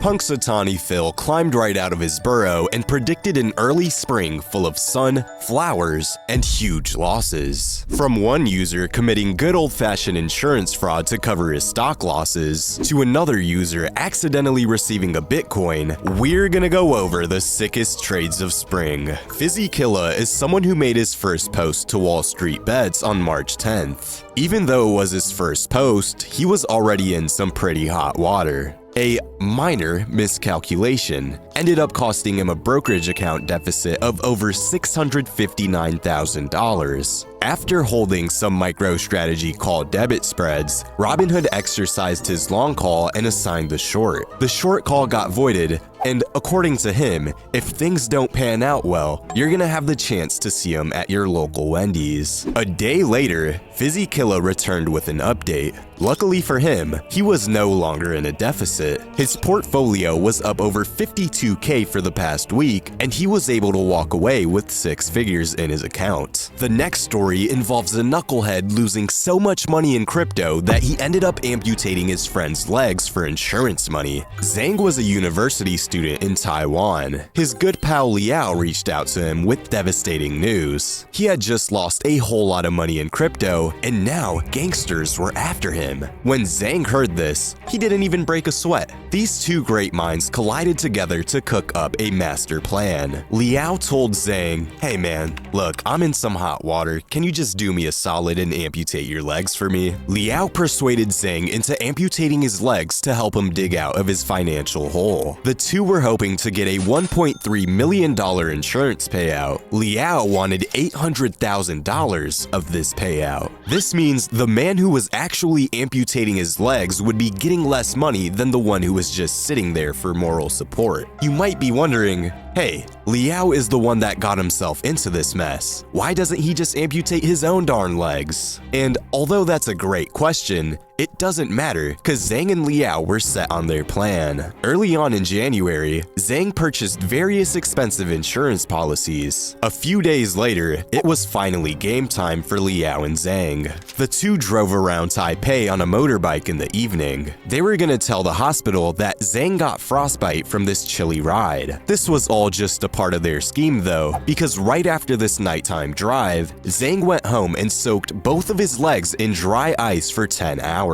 Punxsutawney Phil climbed right out of his burrow and predicted an early spring full of sun, flowers, and huge losses. From one user committing good old-fashioned insurance fraud to cover his stock losses, to another user accidentally receiving a Bitcoin, we're gonna go over the sickest trades of spring. Fizzy Killa is someone who made his first post to WallStreetBets on March 10th. Even though it was his first post, he was already in some pretty hot water. A minor miscalculation ended up costing him a brokerage account deficit of over $659,000. After holding some MicroStrategy call debit spreads, Robinhood exercised his long call and assigned the short. The short call got voided, and according to him, if things don't pan out well, you're gonna have the chance to see him at your local Wendy's. A day later, Fizzy Killa returned with an update. Luckily for him, he was no longer in a deficit. His portfolio was up over 52K for the past week, and he was able to walk away with 6 figures in his account. The next story involves a knucklehead losing so much money in crypto that he ended up amputating his friend's legs for insurance money. Zhang was a university student in Taiwan. His good pal Liao reached out to him with devastating news. He had just lost a whole lot of money in crypto, and now gangsters were after him. When Zhang heard this, he didn't even break a sweat. These two great minds collided together to cook up a master plan. Liao told Zhang, "Hey man, look, I'm in some hot water. Can you just do me a solid and amputate your legs for me?" Liao persuaded Zhang into amputating his legs to help him dig out of his financial hole. The two were hoping to get a $1.3 million insurance payout. Liao wanted $800,000 of this payout. This means the man who was actually amputating his legs would be getting less money than the one who was just sitting there for moral support. You might be wondering, hey, Liao is the one that got himself into this mess. Why doesn't he just amputate his own darn legs? And although that's a great question, it doesn't matter, cause Zhang and Liao were set on their plan. Early on in January, Zhang purchased various expensive insurance policies. A few days later, it was finally game time for Liao and Zhang. The two drove around Taipei on a motorbike in the evening. They were gonna tell the hospital that Zhang got frostbite from this chilly ride. This was all just a part of their scheme though, because right after this nighttime drive, Zhang went home and soaked both of his legs in dry ice for 10 hours.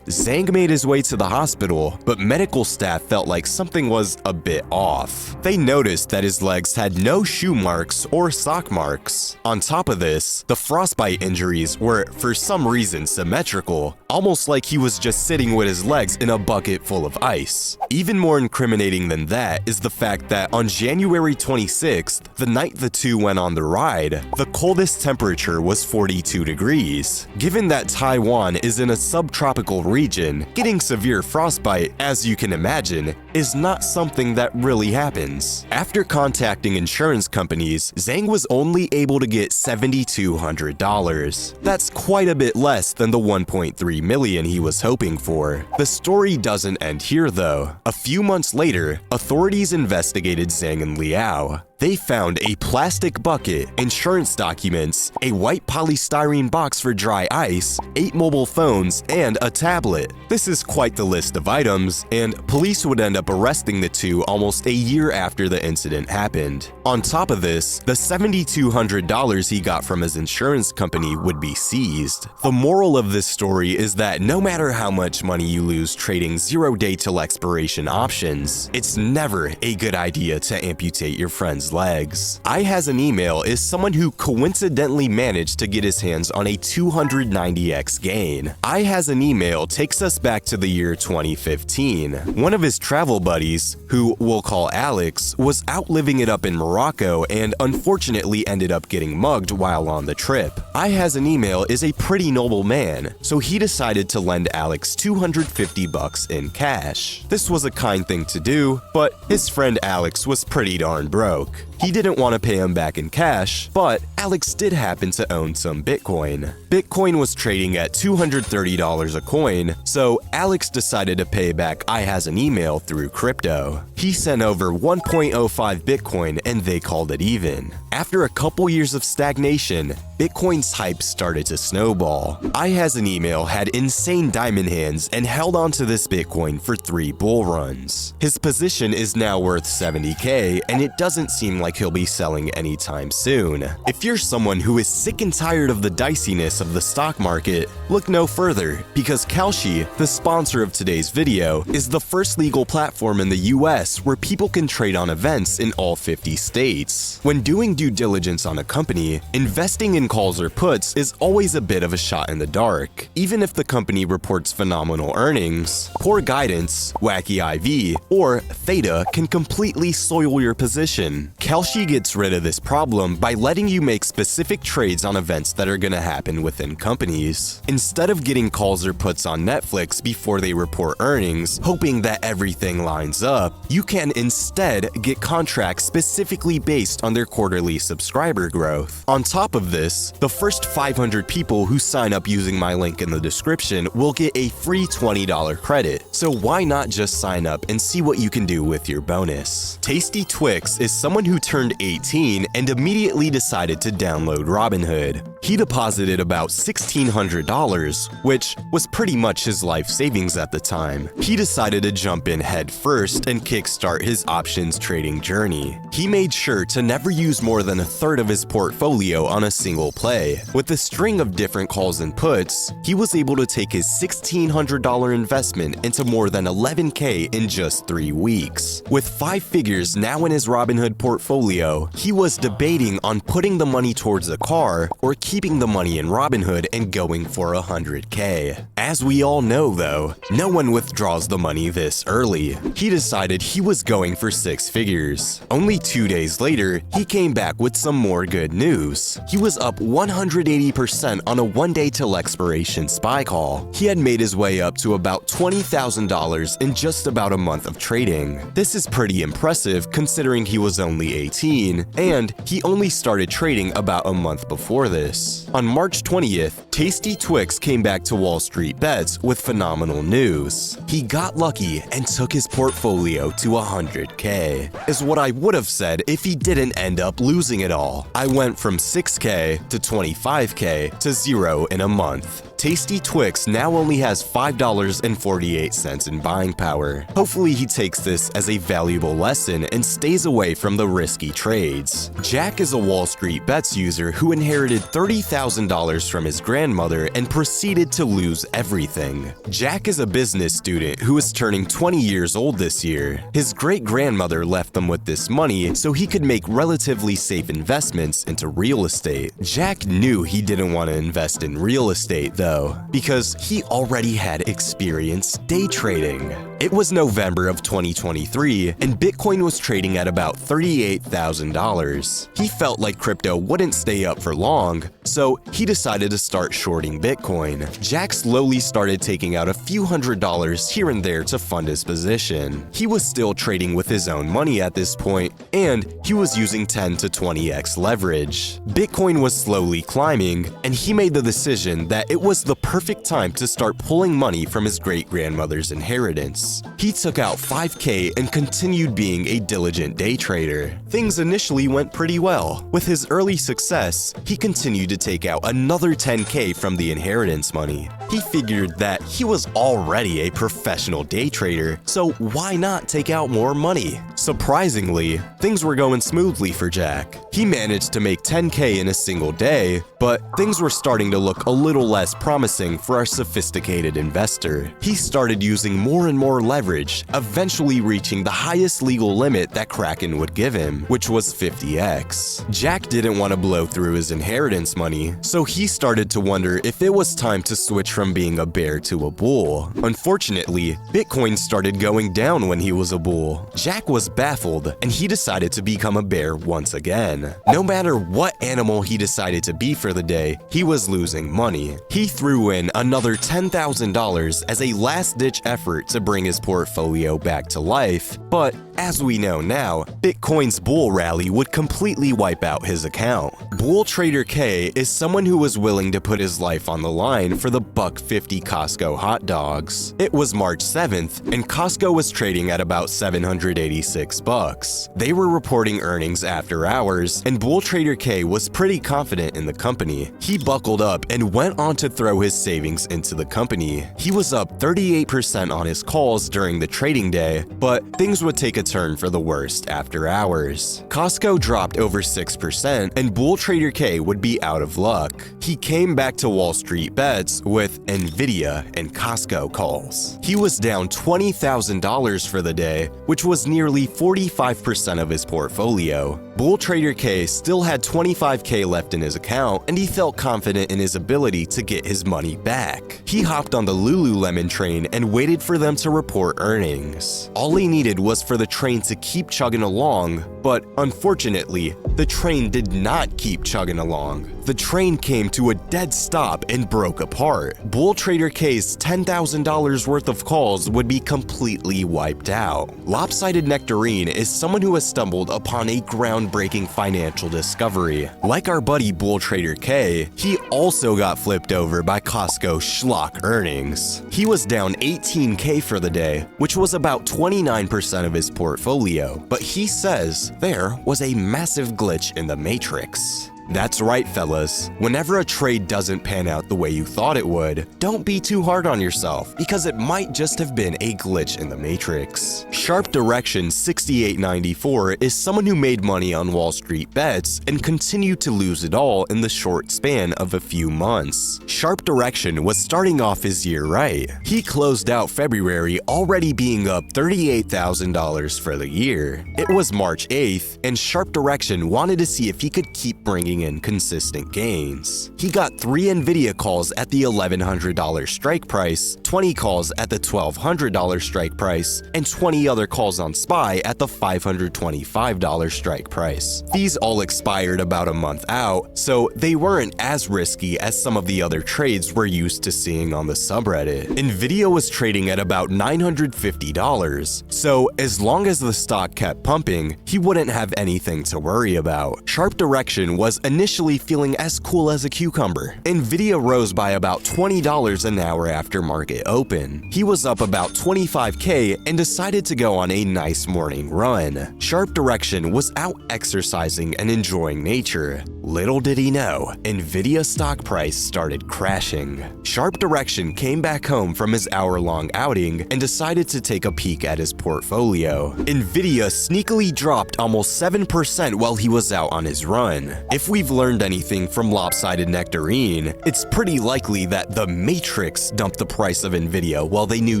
Zhang made his way to the hospital, but medical staff felt like something was a bit off. They noticed that his legs had no shoe marks or sock marks. On top of this, the frostbite injuries were, for some reason, symmetrical, almost like he was just sitting with his legs in a bucket full of ice. Even more incriminating than that is the fact that on January 26th, the night the two went on the ride, the coldest temperature was 42 degrees. Given that Taiwan is in a subtropical region, getting severe frostbite, as you can imagine, is not something that really happens. After contacting insurance companies, Zhang was only able to get $7,200. That's quite a bit less than the $1.3 million he was hoping for. The story doesn't end here though. A few months later, authorities investigated Zhang and Liao. They found a plastic bucket, insurance documents, a white polystyrene box for dry ice, 8 mobile phones, and a tablet. This is quite the list of items, and police would end up arresting the two almost a year after the incident happened. On top of this, the $7,200 he got from his insurance company would be seized. The moral of this story is that no matter how much money you lose trading 0-day till expiration options, it's never a good idea to amputate your friend's legs. I Has an Email is someone who coincidentally managed to get his hands on a 290x gain. I Has an Email takes us back to the year 2015. One of his travel buddies, who we'll call Alex, was out living it up in Morocco and unfortunately ended up getting mugged while on the trip. I Has an Email is a pretty noble man, so he decided to lend Alex $250 in cash. This was a kind thing to do, but his friend Alex was pretty darn broke. He didn't want to pay him back in cash, but Alex did happen to own some Bitcoin. Bitcoin was trading at $230 a coin, so Alex decided to pay back I has an email through crypto. He sent over 1.05 Bitcoin and they called it even. After a couple years of stagnation, Bitcoin's hype started to snowball. I has an email had insane diamond hands and held onto this Bitcoin for 3 bull runs. His position is now worth $70K and it doesn't seem like he'll be selling anytime soon. If you're someone who is sick and tired of the diciness of the stock market, look no further, because Kalshi, the sponsor of today's video, is the first legal platform in the US where people can trade on events in all 50 states. When doing due diligence on a company, investing in calls or puts is always a bit of a shot in the dark. Even if the company reports phenomenal earnings, poor guidance, wacky IV, or theta can completely soil your position. Kalshi gets rid of this problem by letting you make specific trades on events that are going to happen within companies. Instead of getting calls or puts on Netflix before they report earnings, hoping that everything lines up, you can instead get contracts specifically based on their quarterly subscriber growth. On top of this, the first 500 people who sign up using my link in the description will get a free $20 credit, so why not just sign up and see what you can do with your bonus? Tasty Twix is someone who turned 18 and immediately decided to download Robinhood. He deposited about $1,600, which was pretty much his life savings at the time. He decided to jump in head first and kickstart his options trading journey. He made sure to never use more than a third of his portfolio on a single play. With a string of different calls and puts, he was able to take his $1,600 investment into more than $11K in just 3 weeks. With 5 figures now in his Robinhood portfolio, he was debating on putting the money towards a car or keeping the money in Robinhood and going for $100K. As we all know though, no one withdraws the money this early. He decided he was going for 6 figures. Only 2 days later, he came back with some more good news. He was up 180% on a 1-day till expiration SPY call. He had made his way up to about $20,000 in just about a month of trading. This is pretty impressive considering he was only 18, and he only started trading about a month before this. On March 20th, Tasty Twix came back to WallStreetBets with phenomenal news. He got lucky and took his portfolio to $100K, is what I would have said if he didn't end up losing it all. I went from $6K to $25K to 0 in a month. Tasty Twix now only has $5.48 in buying power. Hopefully he takes this as a valuable lesson and stays away from the risky trades. Jack is a WallStreetBets user who inherited $30,000 from his grandmother and proceeded to lose everything. Jack is a business student who is turning 20 years old this year. His great-grandmother left them with this money so he could make relatively safe investments into real estate. Jack knew he didn't want to invest in real estate though, because he already had experience day trading. It was November of 2023, and Bitcoin was trading at about $38,000. He felt like crypto wouldn't stay up for long, so he decided to start shorting Bitcoin. Jack slowly started taking out a few $100s here and there to fund his position. He was still trading with his own money at this point, and he was using 10 to 20x leverage. Bitcoin was slowly climbing, and he made the decision that it was the perfect time to start pulling money from his great-grandmother's inheritance. He took out $5K and continued being a diligent day trader. Things initially went pretty well. With his early success, he continued to take out another $10K from the inheritance money. He figured that he was already a professional day trader, so why not take out more money? Surprisingly, things were going smoothly for Jack. He managed to make $10K in a single day, but things were starting to look a little less promising for our sophisticated investor. He started using more and more leverage, eventually reaching the highest legal limit that Kraken would give him, which was 50x. Jack didn't want to blow through his inheritance money, so he started to wonder if it was time to switch from being a bear to a bull. Unfortunately, Bitcoin started going down when he was a bull. Jack was baffled, and he decided to become a bear once again. No matter what animal he decided to be for the day, he was losing money. He threw in another $10,000 as a last-ditch effort to bring his portfolio back to life, but as we know now, Bitcoin's bull rally would completely wipe out his account. Bull Trader K is someone who was willing to put his life on the line for the $1.50 Costco hot dogs. It was March 7th, and Costco was trading at about $786. They were reporting earnings after hours, and Bull Trader K was pretty confident in the company. He buckled up and went on to throw his savings into the company. He was up 38% on his calls during the trading day, but things would take a turn for the worst after hours. Costco dropped over 6%, and Bull Trader K would be out of luck. He came back to WallStreetBets with Nvidia and Costco calls. He was down $20,000 for the day, which was nearly 45% of his portfolio. Bull Trader K still had $25K left in his account, and he felt confident in his ability to get his money back. He hopped on the Lululemon train and waited for them to report earnings. All he needed was for the train to keep chugging along, but unfortunately, the train did not keep chugging along. The train came to a dead stop and broke apart. Bull Trader K's $10,000 worth of calls would be completely wiped out. Lopsided Nectarine is someone who has stumbled upon a groundbreaking financial discovery. Like our buddy Bull Trader K, he also got flipped over by Costco schlock earnings. He was down $18K for the day, which was about 29% of his portfolio, but he says there was a massive glitch in the matrix. That's right, fellas. Whenever a trade doesn't pan out the way you thought it would, don't be too hard on yourself, because it might just have been a glitch in the matrix. Sharp Direction 6894 is someone who made money on WallStreetBets and continued to lose it all in the short span of a few months. Sharp Direction was starting off his year right. He closed out February already being up $38,000 for the year. It was March 8th, and Sharp Direction wanted to see if he could keep bringing in consistent gains. He got 3 Nvidia calls at the $1,100 strike price, 20 calls at the $1,200 strike price, and 20 other calls on SPY at the $525 strike price. These all expired about a month out, so they weren't as risky as some of the other trades we're used to seeing on the subreddit. Nvidia was trading at about $950, so as long as the stock kept pumping, he wouldn't have anything to worry about. Sharp Direction was initially feeling as cool as a cucumber. Nvidia rose by about $20 an hour after market open. He was up about $25K and decided to go on a nice morning run. Sharp Direction was out exercising and enjoying nature. Little did he know, Nvidia stock price started crashing. Sharp Direction came back home from his hour-long outing and decided to take a peek at his portfolio. Nvidia sneakily dropped almost 7% while he was out on his run. If we've learned anything from Lopsided Nectarine, it's pretty likely that the Matrix dumped the price of Nvidia while they knew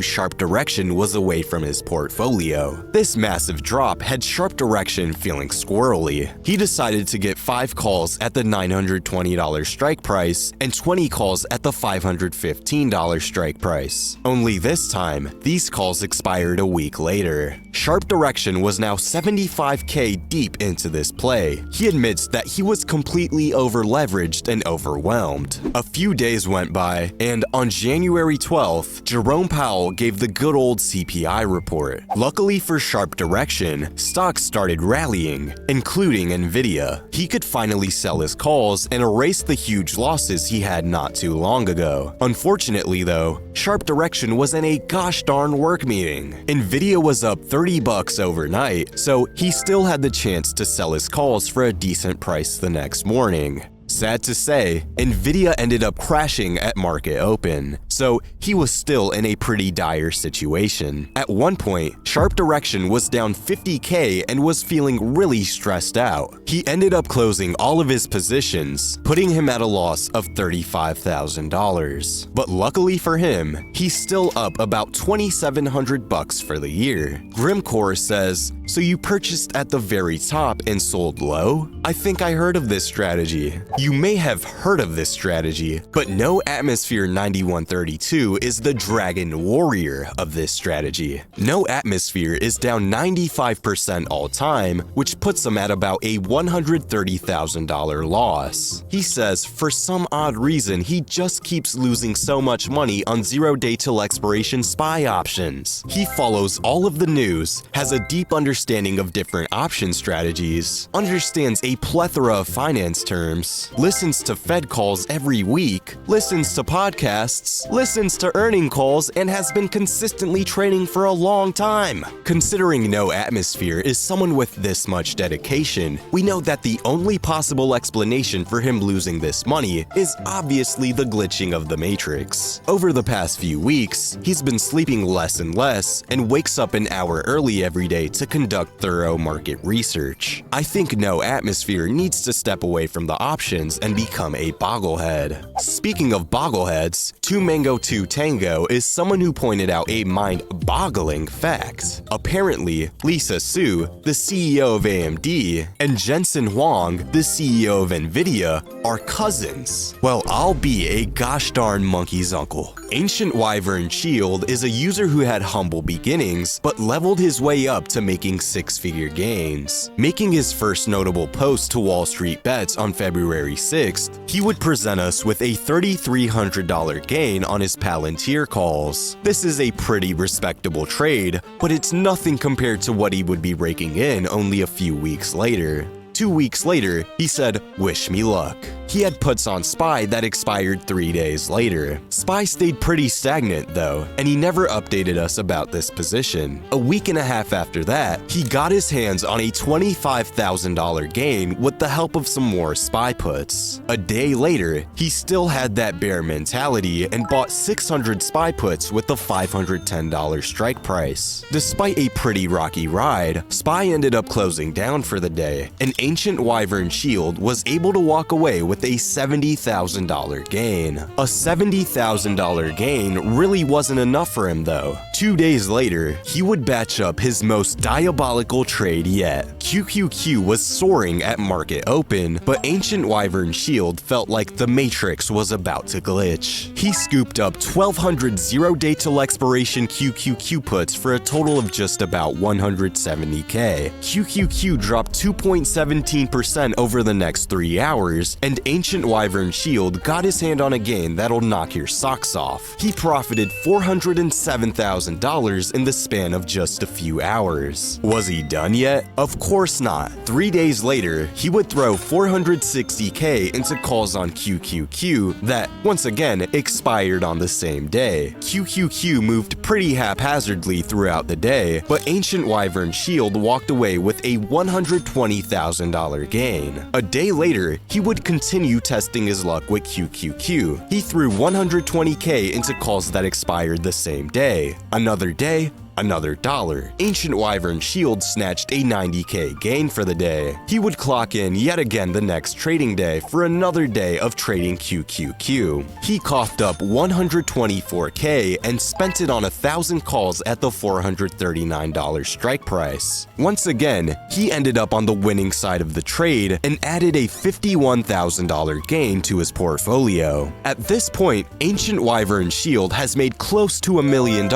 Sharp Direction was away from his portfolio. This massive drop had Sharp Direction feeling squirrely. He decided to get 5 calls at the $920 strike price and 20 calls at the $515 strike price. Only this time, these calls expired a week later. Sharp Direction was now $75K deep into this play. He admits that he was completely over-leveraged and overwhelmed. A few days went by, and on January 12th, Jerome Powell gave the good old CPI report. Luckily for Sharp Direction, stocks started rallying, including Nvidia. He could finally sell his calls and erase the huge losses he had not too long ago. Unfortunately though, Sharp Direction was in a gosh darn work meeting. Nvidia was up $30 overnight, so he still had the chance to sell his calls for a decent price the next morning. Sad to say, Nvidia ended up crashing at market open, so he was still in a pretty dire situation. At one point, Sharp Direction was down $50K and was feeling really stressed out. He ended up closing all of his positions, putting him at a loss of $35,000. But luckily for him, he's still up about $2,700 for the year. Grimcore says, "So you purchased at the very top and sold low? I think I heard of this strategy." You may have heard of this strategy, but no Atmosphere 9130 32 is the Dragon Warrior of this strategy. No Atmosphere is down 95% all time, which puts him at about a $130,000 loss. He says for some odd reason he just keeps losing so much money on 0 day till expiration SPY options. He follows all of the news, has a deep understanding of different option strategies, understands a plethora of finance terms, listens to Fed calls every week, listens to podcasts, listens to earning calls, and has been consistently trading for a long time. Considering No Atmosphere is someone with this much dedication, we know that the only possible explanation for him losing this money is obviously the glitching of the matrix. Over the past few weeks, he's been sleeping less and less and wakes up an hour early every day to conduct thorough market research. I think No Atmosphere needs to step away from the options and become a bogglehead. Speaking of boggleheads, 2 Mango 2 Tango is someone who pointed out a mind-boggling fact. Apparently, Lisa Su, the CEO of AMD, and Jensen Huang, the CEO of Nvidia, are cousins. Well, I'll be a gosh darn monkey's uncle. Ancient Wyvern Shield is a user who had humble beginnings, but leveled his way up to making 6-figure gains. Making his first notable post to WallStreetBets on February 6th, he would present us with a $3,300 gain on his Palantir calls. This is a pretty respectable trade, but it's nothing compared to what he would be raking in only a few weeks later. 2 weeks later, he said, "Wish me luck." He had puts on SPY that expired 3 days later. SPY stayed pretty stagnant though, and he never updated us about this position. A week and a half after that, he got his hands on a $25,000 gain with the help of some more SPY puts. A day later, he still had that bear mentality and bought 600 SPY puts with a $510 strike price. Despite a pretty rocky ride, SPY ended up closing down for the day, and Ancient Wyvern Shield was able to walk away with a $70,000 gain. A $70,000 gain really wasn't enough for him though. 2 days later, he would batch up his most diabolical trade yet. QQQ was soaring at market open, but Ancient Wyvern Shield felt like the Matrix was about to glitch. He scooped up 1,200 0 day till expiration QQQ puts for a total of just about 170K. QQQ dropped 2.17% over the next 3 hours, and Ancient Wyvern Shield got his hand on a gain that'll knock your socks off. He profited $407,000 in the span of just a few hours. Was he done yet? Of course not. 3 days later, he would throw 460K into calls on QQQ that, once again, expired on the same day. QQQ moved pretty haphazardly throughout the day, but Ancient Wyvern Shield walked away with a $120,000 gain. A day later, he would continue testing his luck with QQQ. He threw 120K into calls that expired the same day. Another day, another dollar. Ancient Wyvern Shield snatched a 90K gain for the day. He would clock in yet again the next trading day for another day of trading QQQ. He coughed up 124K and spent it on 1,000 calls at the $439 strike price. Once again, he ended up on the winning side of the trade and added a $51,000 gain to his portfolio. At this point, Ancient Wyvern Shield has made close to $1 million.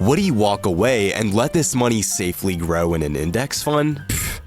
Would he walk away and let this money safely grow in an index fund?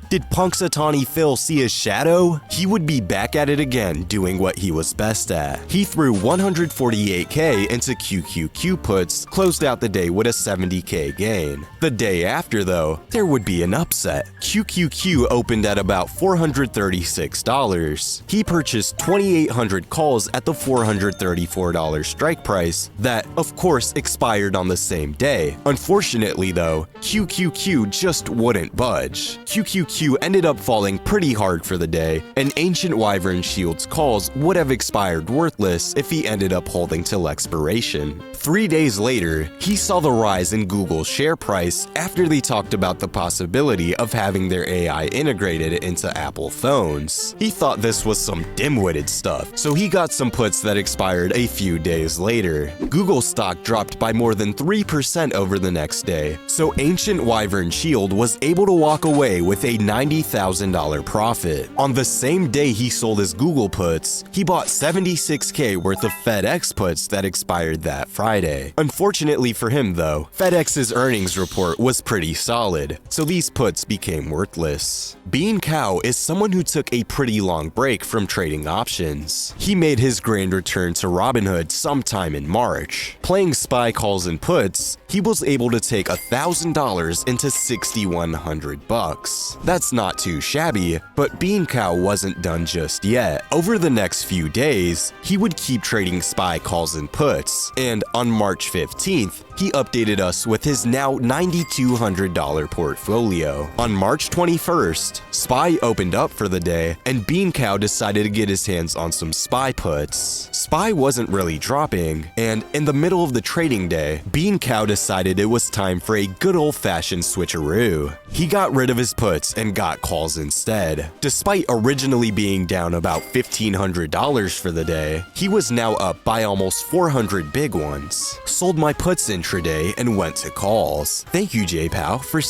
Did Punxsutawney Phil see his shadow? He would be back at it again doing what he was best at. He threw 148K into QQQ puts, closed out the day with a 70K gain. The day after though, there would be an upset. QQQ opened at about $436. He purchased 2,800 calls at the $434 strike price that, of course, expired on the same day. Unfortunately though, QQQ just wouldn't budge. QQQ ended up falling pretty hard for the day, and Ancient Wyvern Shield's calls would have expired worthless if he ended up holding till expiration. 3 days later, he saw the rise in Google's share price after they talked about the possibility of having their AI integrated into Apple phones. He thought this was some dim-witted stuff, so he got some puts that expired a few days later. Google stock dropped by more than 3% over the next day, so Ancient Wyvern Shield was able to walk away with a $90,000 profit. On the same day he sold his Google puts, he bought $76K worth of FedEx puts that expired that Friday. Unfortunately for him though, FedEx's earnings report was pretty solid, so these puts became worthless. Bean Cow is someone who took a pretty long break from trading options. He made his grand return to Robinhood sometime in March. Playing SPY calls and puts, he was able to take $1,000 into $6,100. That's not too shabby, but Bean Cow wasn't done just yet. Over the next few days, he would keep trading SPY calls and puts, and on March 15th, he updated us with his now $9,200 portfolio. On March 21st, SPY opened up for the day, and Bean Cow decided to get his hands on some SPY puts. SPY wasn't really dropping, and in the middle of the trading day, Bean Cow decided it was time for a good old-fashioned switcheroo. He got rid of his puts and got calls instead. Despite originally being down about $1,500 for the day, he was now up by almost 400 big ones. Sold my puts intraday and went to calls. Thank you, JPow, for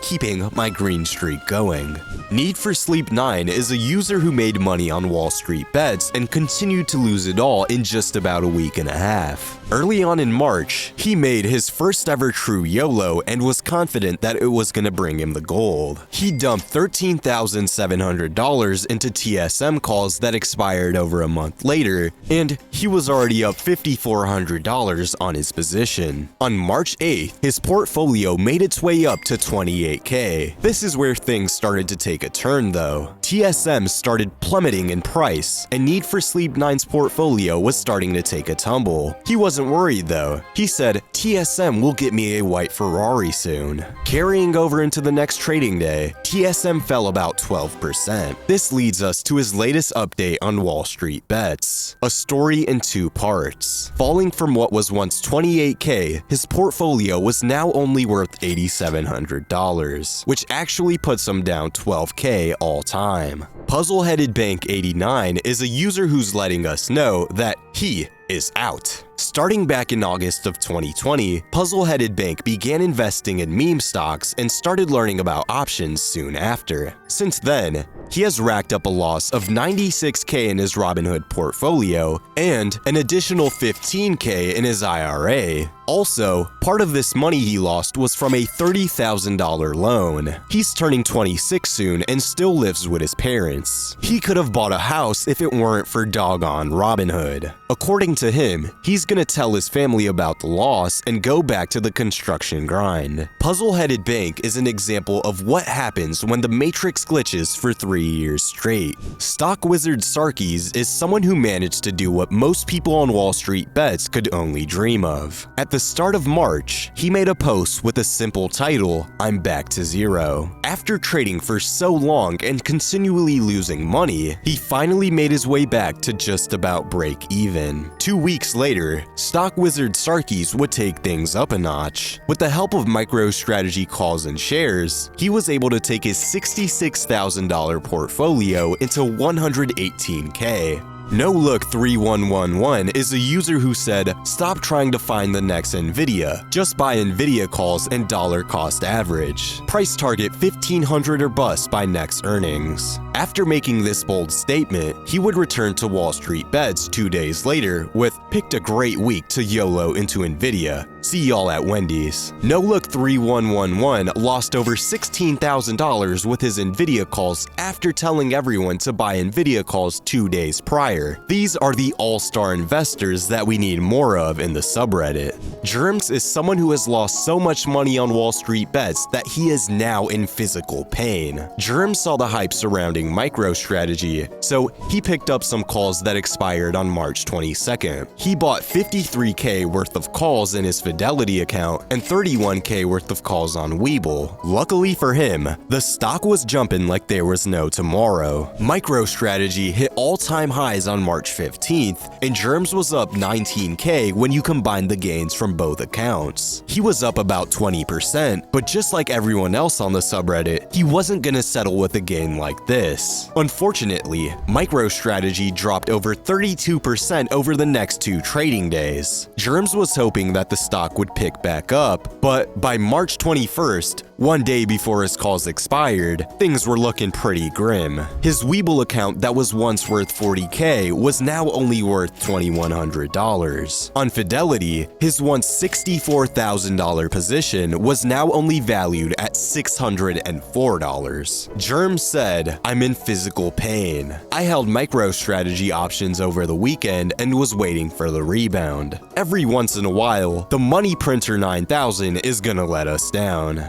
keeping my green streak going. Need for Sleep 9 is a user who made money on WallStreetBets and continued to lose it all in just about a week and a half. Early on in March, he made his first ever true YOLO and was confident that it was going to bring him the gold. He dumped $13,700 into TSM calls that expired over a month later, and he was already up $5,400 on his position. On March 8th, his portfolio made its way up to $28K. This is where things started to take a turn though. TSM started plummeting in price, and Need for Sleep 9's portfolio was starting to take a tumble. He wasn't worried though. He said, TSM will get me a white Ferrari soon. Carrying over into the next trading day, TSM fell about 12%. This leads us to his latest update on WallStreetBets. A story in two parts. Falling from what was once $28K, his portfolio was now only worth $8,700, which actually puts him down $12K all time. Puzzleheaded Bank 89 is a user who's letting us know that he is out. Starting back in August of 2020, Puzzleheaded Bank began investing in meme stocks and started learning about options soon after. Since then, he has racked up a loss of $96K in his Robinhood portfolio and an additional $15K in his IRA. Also, part of this money he lost was from a $30,000 loan. He's turning 26 soon and still lives with his parents. He could have bought a house if it weren't for doggone Robinhood. According to him, he's gonna tell his family about the loss and go back to the construction grind. Puzzleheaded Bank is an example of what happens when the matrix glitches for 3 years straight. Stock Wizard Sarkis is someone who managed to do what most people on WallStreetBets could only dream of. At the start of March, he made a post with a simple title, "I'm back to zero." After trading for so long and continually losing money, he finally made his way back to just about break even. 2 weeks later, Stock Wizard Sarkis would take things up a notch. With the help of MicroStrategy calls and shares, he was able to take his $66,000 portfolio into $118K. NoLook3111 is a user who said, stop trying to find the next Nvidia, just buy Nvidia calls and dollar cost average. Price target 1500 or bust by next earnings. After making this bold statement, he would return to WallStreetBets 2 days later with, picked a great week to YOLO into Nvidia. See y'all at Wendy's. NoLook3111 lost over $16,000 with his Nvidia calls after telling everyone to buy Nvidia calls 2 days prior. These are the all-star investors that we need more of in the subreddit. Germs is someone who has lost so much money on WallStreetBets that he is now in physical pain. Germs saw the hype surrounding MicroStrategy, so he picked up some calls that expired on March 22nd. He bought $53K worth of calls in his Fidelity account and $31K worth of calls on Webull. Luckily for him, the stock was jumping like there was no tomorrow. MicroStrategy hit all-time highs on March 15th, and Germs was up 19K when you combine the gains from both accounts. He was up about 20%, but just like everyone else on the subreddit, he wasn't gonna settle with a gain like this. Unfortunately, MicroStrategy dropped over 32% over the next 2 trading days. Germs was hoping that the stock would pick back up, but by March 21st, One day before his calls expired, things were looking pretty grim. His Webull account that was once worth $40K was now only worth $2,100. On Fidelity, his once $64,000 position was now only valued at $604. Germ said, "I'm in physical pain. I held MicroStrategy options over the weekend and was waiting for the rebound. Every once in a while, the money printer 9000 is gonna let us down."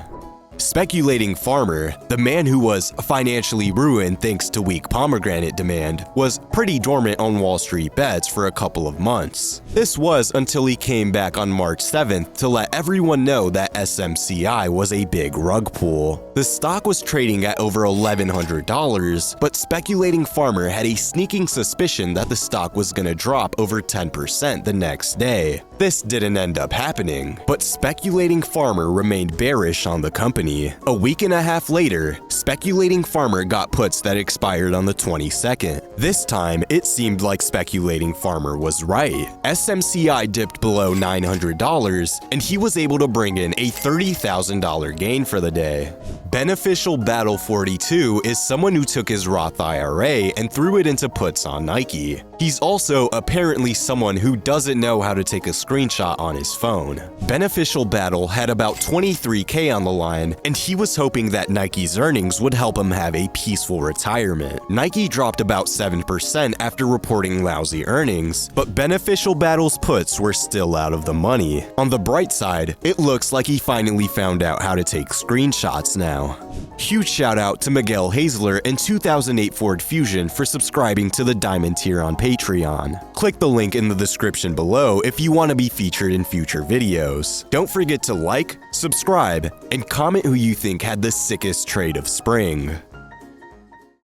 Speculating farmer, the man who was financially ruined thanks to weak pomegranate demand, was pretty dormant on WallStreetBets for a couple of months. This was until he came back on March 7th to let everyone know that SMCI was a big rug pull. The stock was trading at over $1,100, but speculating farmer had a sneaking suspicion that the stock was gonna drop over 10% the next day. This didn't end up happening, but speculating farmer remained bearish on the company. A week and a half later, speculating farmer got puts that expired on the 22nd. This time, it seemed like speculating farmer was right. SMCI dipped below $900, and he was able to bring in a $30,000 gain for the day. Beneficial Battle 42 is someone who took his Roth IRA and threw it into puts on Nike. He's also apparently someone who doesn't know how to take a screenshot on his phone. Beneficial Battle had about 23K on the line, and he was hoping that Nike's earnings would help him have a peaceful retirement. Nike dropped about 7% after reporting lousy earnings, but Beneficial Battle's puts were still out of the money. On the bright side, it looks like he finally found out how to take screenshots now. Huge shout out to Miguel Hazler and 2008 Ford Fusion for subscribing to the Diamond tier on Patreon. Click the link in the description below if you want to be featured in future videos. Don't forget to like, subscribe, and comment who you think had the sickest trade of spring.